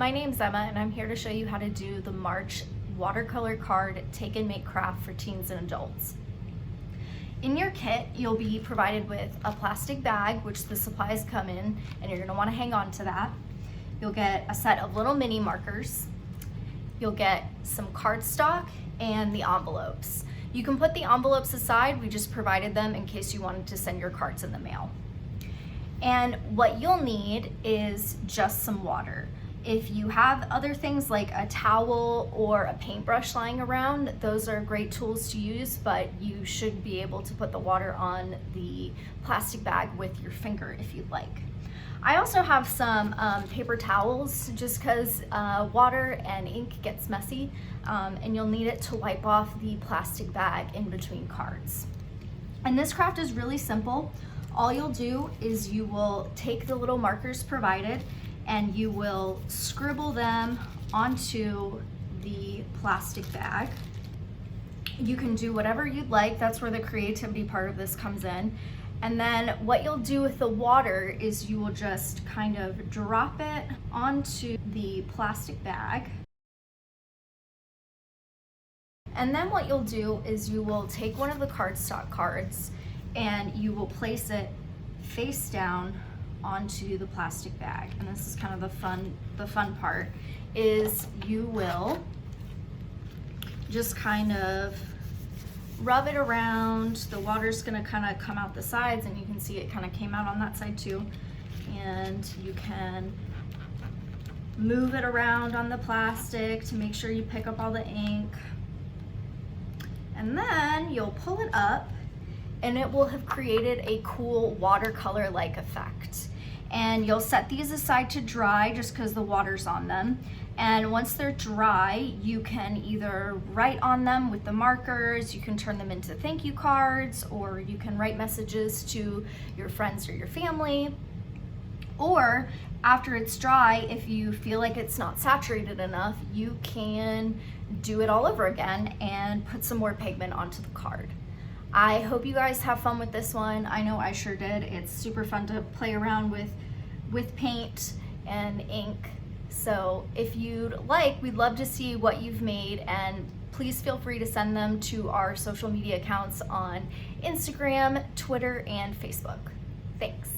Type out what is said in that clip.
My name's Emma and I'm here to show you how to do the March watercolor card take and make craft for teens and adults. In your kit, you'll be provided with a plastic bag, which the supplies come in, and you're going to want to hang on to that. You'll get a set of little mini markers. You'll get some cardstock and the envelopes. You can put the envelopes aside, we just provided them in case you wanted to send your cards in the mail. And what you'll need is just some water. If you have other things like a towel or a paintbrush lying around, those are great tools to use, but you should be able to put the water on the plastic bag with your finger if you'd like. I also have some paper towels just because water and ink gets messy, and you'll need it to wipe off the plastic bag in between cards. And this craft is really simple. All you'll do is you will take the little markers provided and you will scribble them onto the plastic bag. You can do whatever you'd like. That's where the creativity part of this comes in. And then what you'll do with the water is you will just kind of drop it onto the plastic bag. And then what you'll do is you will take one of the cardstock cards and you will place it face down onto the plastic bag. And this is kind of the fun part, is you will just kind of rub it around. The water's gonna kind of come out the sides, and you can see it kind of came out on that side too. And you can move it around on the plastic to make sure you pick up all the ink. And then you'll pull it up and it will have created a cool watercolor-like effect. And you'll set these aside to dry just because the water's on them. And once they're dry, you can either write on them with the markers, you can turn them into thank you cards, or you can write messages to your friends or your family. Or after it's dry, if you feel like it's not saturated enough, you can do it all over again and put some more pigment onto the card. I hope you guys have fun with this one. I know I sure did. It's super fun to play around with paint and ink. So if you'd like, we'd love to see what you've made, and please feel free to send them to our social media accounts on Instagram, Twitter, and Facebook. Thanks.